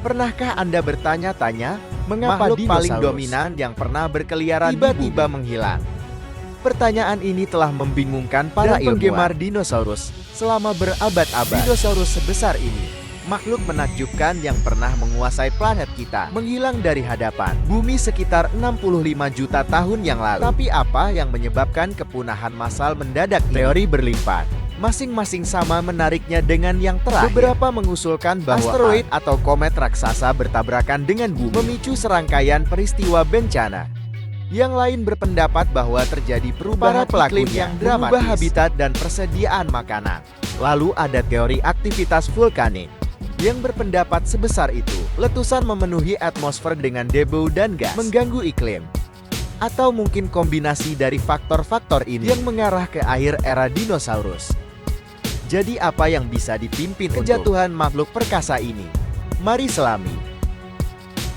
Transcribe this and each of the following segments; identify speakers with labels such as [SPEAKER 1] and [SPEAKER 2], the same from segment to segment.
[SPEAKER 1] Pernahkah Anda bertanya-tanya, mengapa
[SPEAKER 2] Makhluk
[SPEAKER 1] dinosaurus
[SPEAKER 2] paling
[SPEAKER 1] dominan yang pernah berkeliaran tiba-tiba menghilang? Pertanyaan ini telah membingungkan para penggemar dinosaurus selama berabad-abad. Dinosaurus sebesar ini, makhluk menakjubkan yang pernah menguasai planet kita, menghilang dari hadapan bumi sekitar 65 juta tahun yang lalu. Tapi apa yang menyebabkan kepunahan massal mendadak? Teori berlimpah. Masing-masing sama menariknya dengan yang terakhir. Beberapa mengusulkan bahwa asteroid atau komet raksasa bertabrakan dengan bumi, memicu serangkaian peristiwa bencana. Yang lain berpendapat bahwa terjadi perubahan iklim yang dramatis, mengubah habitat dan persediaan makanan. Lalu ada teori aktivitas vulkanik yang berpendapat sebesar itu, letusan memenuhi atmosfer dengan debu dan gas, mengganggu iklim. Atau mungkin kombinasi dari faktor-faktor ini yang mengarah ke akhir era dinosaurus. Jadi apa yang bisa dipimpin kejatuhan makhluk perkasa ini? Mari selami.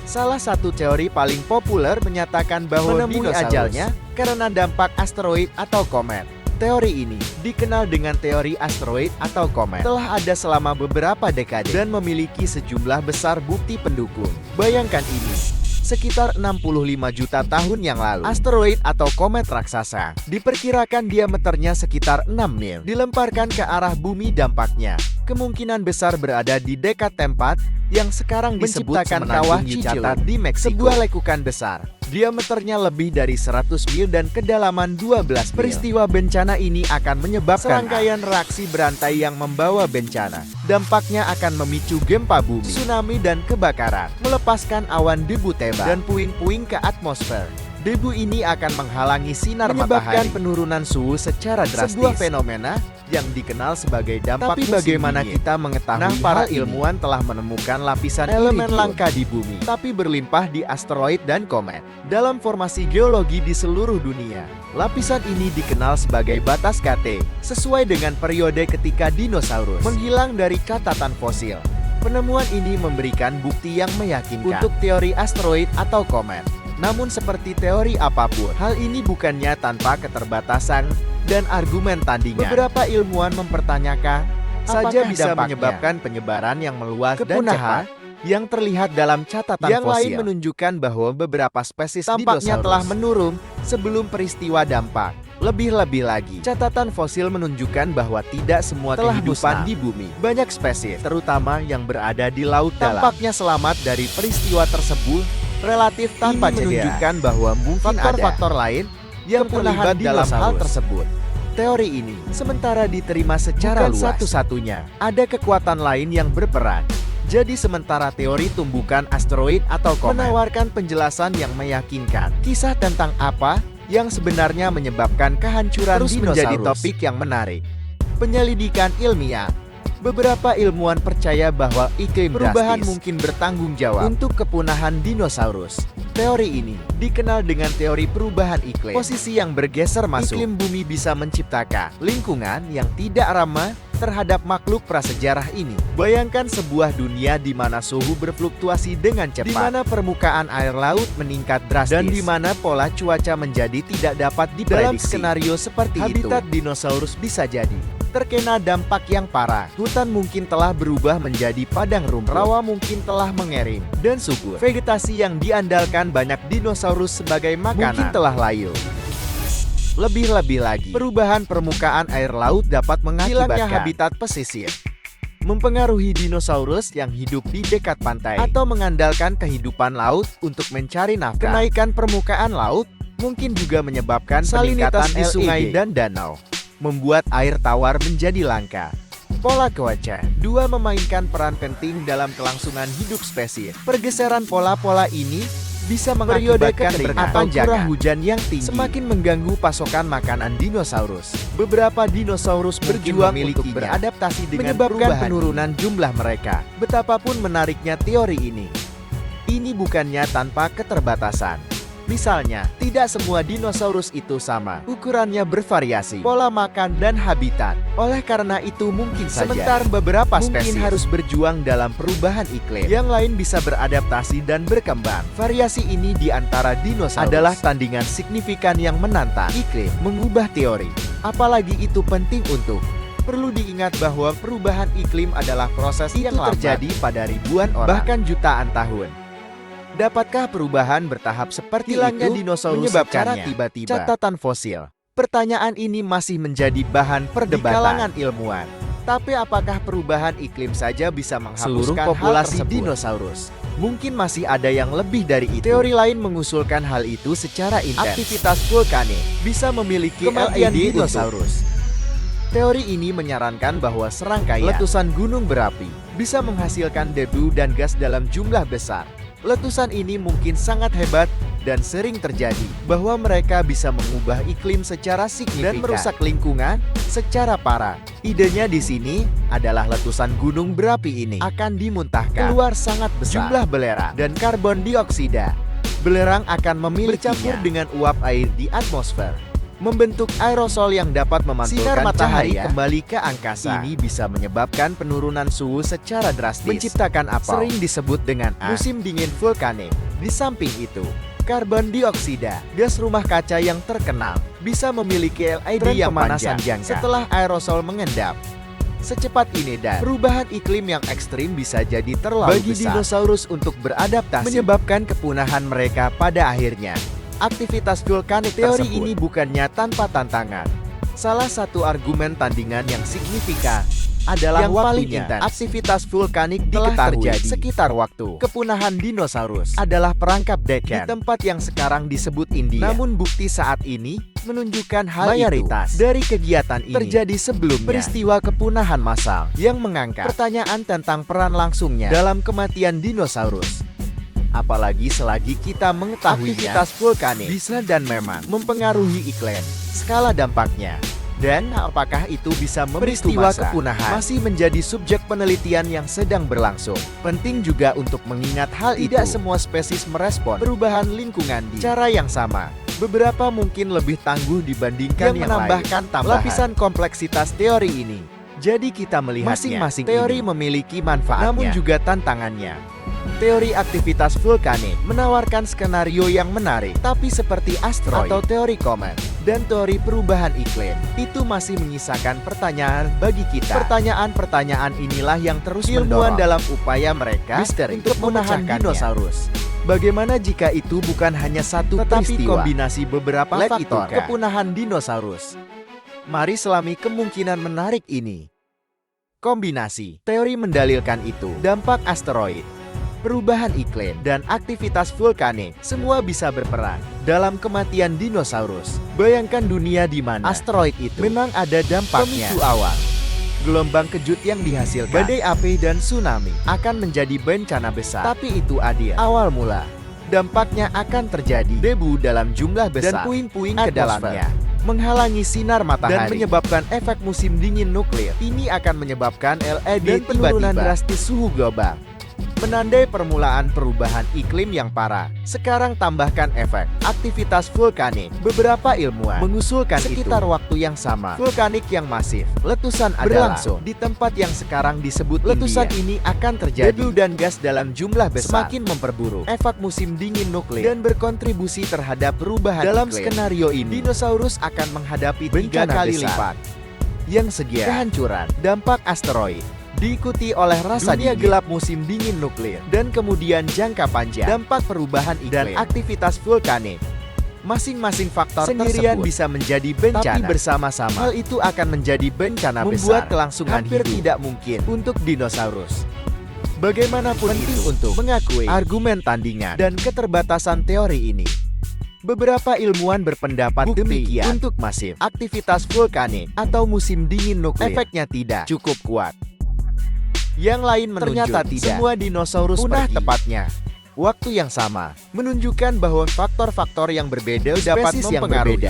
[SPEAKER 1] Salah satu teori paling populer menyatakan bahwa menemui ajalnya karena dampak asteroid atau komet. Teori ini, dikenal dengan teori asteroid atau komet, telah ada selama beberapa dekade dan memiliki sejumlah besar bukti pendukung. Bayangkan ini, sekitar 65 juta tahun yang lalu, asteroid atau komet raksasa, diperkirakan diameternya sekitar 6 mil, dilemparkan ke arah bumi. Dampaknya kemungkinan besar berada di dekat tempat yang sekarang disebut kawah Chicxulub di Meksiko. Sebuah lekukan besar, diameternya lebih dari 100 mil dan kedalaman 12 mil. Peristiwa bencana ini akan menyebabkan serangkaian reaksi berantai yang membawa bencana. Dampaknya akan memicu gempa bumi, tsunami dan kebakaran, melepaskan awan debu tebal dan puing-puing ke atmosfer. Debu ini akan menghalangi sinar matahari, menyebabkan penurunan suhu secara drastis. Sebuah fenomena yang dikenal sebagai dampak musim dingin. Tapi bagaimana kita mengetahui para ilmuwan telah menemukan lapisan elemen langka di bumi, tapi berlimpah di asteroid dan komet. Dalam formasi geologi di seluruh dunia, lapisan ini dikenal sebagai batas KT, sesuai dengan periode ketika dinosaurus menghilang dari catatan fosil. Penemuan ini memberikan bukti yang meyakinkan untuk teori asteroid atau komet. Namun seperti teori apapun, hal ini bukannya tanpa keterbatasan dan argumen tandingan. Beberapa ilmuwan mempertanyakan saja bisa menyebabkan penyebaran yang meluas dan cepat yang terlihat dalam catatan yang fosil. Yang lain menunjukkan bahwa beberapa spesies tampaknya telah menurun sebelum peristiwa dampak. Lebih-lebih lagi, catatan fosil menunjukkan bahwa tidak semua kehidupan di bumi. Banyak spesies, terutama yang berada di laut dalam, tampaknya selamat dari peristiwa tersebut relatif tanpa cedera. Menunjukkan bahwa mungkin faktor-faktor lain yang terlibat dalam hal tersebut. Teori ini sementara diterima secara luas, satu-satunya ada kekuatan lain yang berperan. Jadi sementara teori tumbukan asteroid atau komet menawarkan penjelasan yang meyakinkan, kisah tentang apa yang sebenarnya menyebabkan kehancuran dinosaurus menjadi topik yang menarik. Penyelidikan ilmiah. Beberapa ilmuwan percaya bahwa iklim perubahan mungkin bertanggung jawab untuk kepunahan dinosaurus. Teori ini dikenal dengan teori perubahan iklim. Posisi yang bergeser masuk iklim bumi bisa menciptakan lingkungan yang tidak ramah terhadap makhluk prasejarah ini. Bayangkan sebuah dunia di mana suhu berfluktuasi dengan cepat, di mana permukaan air laut meningkat drastis, dan di mana pola cuaca menjadi tidak dapat diprediksi. Dalam skenario seperti itu, habitat dinosaurus bisa jadi terkena dampak yang parah. Hutan mungkin telah berubah menjadi padang rumput, rawa mungkin telah mengering, dan subur. Vegetasi yang diandalkan banyak dinosaurus sebagai makanan mungkin telah layu. Lebih-lebih lagi, perubahan permukaan air laut dapat mengakibatkan habitat pesisir, mempengaruhi dinosaurus yang hidup di dekat pantai, atau mengandalkan kehidupan laut untuk mencari nafkah. Kenaikan permukaan laut mungkin juga menyebabkan peningkatan di sungai dan danau, membuat air tawar menjadi langka. Pola cuaca. Dua memainkan peran penting dalam kelangsungan hidup spesies. Pergeseran pola-pola ini bisa mengakibatkan atau curah hujan yang tinggi, semakin mengganggu pasokan makanan dinosaurus. Beberapa dinosaurus berjuang untuk beradaptasi dengan menyebabkan penurunan jumlah mereka. Betapapun menariknya teori ini bukannya tanpa keterbatasan. Misalnya, tidak semua dinosaurus itu sama. Ukurannya bervariasi, pola makan dan habitat. Oleh karena itu mungkin saja sementara beberapa spesies harus berjuang dalam perubahan iklim, yang lain bisa beradaptasi dan berkembang. Variasi ini di antara dinosaurus adalah tandingan signifikan yang menantang iklim mengubah teori. Apalagi itu penting untuk Perlu diingat bahwa perubahan iklim adalah proses yang terjadi pada ribuan orang, bahkan jutaan tahun. Dapatkah perubahan bertahap seperti hilangnya dinosaurus secara tiba-tiba? Catatan fosil. Pertanyaan ini masih menjadi bahan perdebatan di kalangan ilmuwan. Tapi apakah perubahan iklim saja bisa menghapuskan seluruh populasi dinosaurus? Mungkin masih ada yang lebih dari itu. Teori lain mengusulkan hal itu secara intens. Aktivitas vulkanik bisa memiliki kematian dinosaurus. Teori ini menyarankan bahwa serangkaian letusan gunung berapi bisa menghasilkan debu dan gas dalam jumlah besar. Letusan ini mungkin sangat hebat dan sering terjadi, bahwa mereka bisa mengubah iklim secara signifikan dan merusak lingkungan secara parah. Idenya di sini adalah letusan gunung berapi ini akan dimuntahkan keluar sangat besar jumlah belerang dan karbon dioksida. Belerang akan bercampur dengan uap air di atmosfer, membentuk aerosol yang dapat memantulkan sinar matahari kembali ke angkasa. Ini bisa menyebabkan penurunan suhu secara drastis, menciptakan apa sering disebut dengan musim dingin vulkanik. Di samping itu, karbon dioksida, gas rumah kaca yang terkenal, bisa memiliki LED yang pemanasan jangka setelah aerosol mengendap. Secepat ini dan perubahan iklim yang ekstrim bisa jadi terlalu bagi dinosaurus untuk beradaptasi, menyebabkan kepunahan mereka pada akhirnya. Aktivitas vulkanik teori ini bukannya tanpa tantangan. Salah satu argumen tandingan yang signifikan adalah yang paling intens. Aktivitas vulkanik telah terjadi sekitar waktu kepunahan dinosaurus adalah perangkap Deccan di tempat yang sekarang disebut India. Namun bukti saat ini menunjukkan hal mayoritas dari kegiatan ini terjadi sebelumnya. Peristiwa kepunahan massal yang mengangkat pertanyaan tentang peran langsungnya dalam kematian dinosaurus. Apalagi selagi kita mengetahui aktivitas vulkanik bisa dan memang mempengaruhi iklim, skala dampaknya, dan apakah itu bisa memicu kepunahan masih menjadi subjek penelitian yang sedang berlangsung. Penting juga untuk mengingat hal itu. Tidak semua spesies merespon perubahan lingkungan di cara yang sama. Beberapa mungkin lebih tangguh dibandingkan yang menambahkan lapisan kompleksitas teori ini. Jadi kita melihatnya, masing-masing teori memiliki manfaatnya, namun juga tantangannya. Teori aktivitas vulkanik menawarkan skenario yang menarik, tapi seperti asteroid atau teori komet dan teori perubahan iklim, itu masih menyisakan pertanyaan bagi kita. Pertanyaan-pertanyaan inilah yang terus mendorong dalam upaya mereka untuk menahan dinosaurus. Bagaimana jika itu bukan hanya satu tetapi kombinasi beberapa faktor kepunahan dinosaurus? Mari selami kemungkinan menarik ini. Kombinasi teori mendalilkan itu, dampak asteroid, perubahan iklim, dan aktivitas vulkanik semua bisa berperan dalam kematian dinosaurus. Bayangkan dunia di mana asteroid itu memang ada dampaknya. Pemicu awal, gelombang kejut yang dihasilkan, badai api dan tsunami akan menjadi bencana besar. Tapi itu adil. Awal mula, dampaknya akan terjadi debu dalam jumlah besar dan puing-puing ke dalamnya, menghalangi sinar matahari dan menyebabkan efek musim dingin nuklir. Ini akan menyebabkan LED dan penurunan drastis suhu global, menandai permulaan perubahan iklim yang parah. Sekarang tambahkan efek aktivitas vulkanik. Beberapa ilmuwan mengusulkan sekitar waktu yang sama, vulkanik yang masif, letusan berlangsung di tempat yang sekarang disebut letusan India. Ini akan terjadi debu dan gas dalam jumlah besar, semakin memperburuk efek musim dingin nuklir dan berkontribusi terhadap perubahan dalam iklim. Skenario ini, dinosaurus akan menghadapi 3 kali lipat yang sekian kehancuran. Dampak asteroid diikuti oleh rasa dunia gelap musim dingin nuklir, dan kemudian jangka panjang dampak perubahan iklim dan aktivitas vulkanik. Masing-masing faktor sendirian tersebut bisa menjadi bencana, tapi bersama-sama hal itu akan menjadi bencana besar, membuat kelangsungan hampir tidak mungkin untuk dinosaurus. Bagaimanapun itu, untuk mengakui argumen tandingan dan keterbatasan teori ini, beberapa ilmuwan berpendapat demikian. Untuk masif aktivitas vulkanik atau musim dingin nuklir, efeknya tidak cukup kuat. Yang lain menunjuk ternyata tidak semua dinosaurus punah tepatnya waktu yang sama, menunjukkan bahwa faktor-faktor yang berbeda dapat mempengaruhi.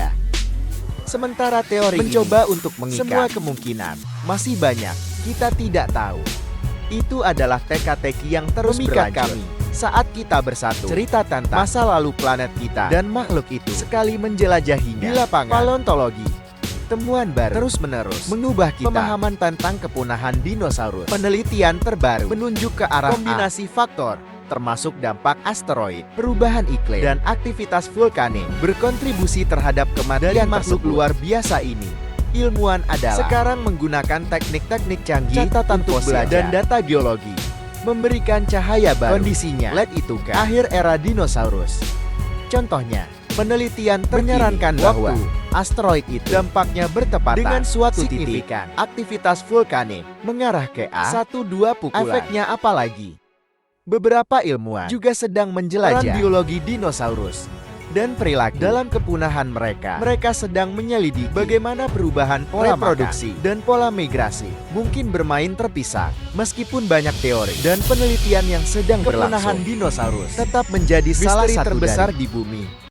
[SPEAKER 1] Sementara teori mencoba untuk mengikat semua kemungkinan, masih banyak kita tidak tahu. Itu adalah teka-teki yang terus memikat kami saat kita bersatu cerita tentang masa lalu planet kita dan makhluk itu sekali menjelajahinya di lapangan. Paleontologi, temuan baru terus-menerus mengubah kita. Pemahaman tentang kepunahan dinosaurus. Penelitian terbaru menunjuk ke arah kombinasi faktor, termasuk dampak asteroid, perubahan iklim, dan aktivitas vulkanik berkontribusi terhadap kematian makhluk luar biasa ini. Ilmuwan adalah sekarang menggunakan teknik-teknik canggih, catatan fosil dan data geologi, memberikan cahaya baru. Kondisinya, LED itukah akhir era dinosaurus. Contohnya, penelitian menyarankan bahwa asteroid itu dampaknya bertepatan dengan suatu titik aktivitas vulkanik mengarah ke A12 pukulan. Efeknya apalagi? Beberapa ilmuwan juga sedang menjelajah peran biologi dinosaurus dan perilaku dalam kepunahan mereka. Mereka sedang menyelidiki bagaimana perubahan pola reproduksi dan pola migrasi mungkin bermain terpisah. Meskipun banyak teori dan penelitian yang sedang berlangsung, kepunahan dinosaurus tetap menjadi salah satu terbesar di bumi.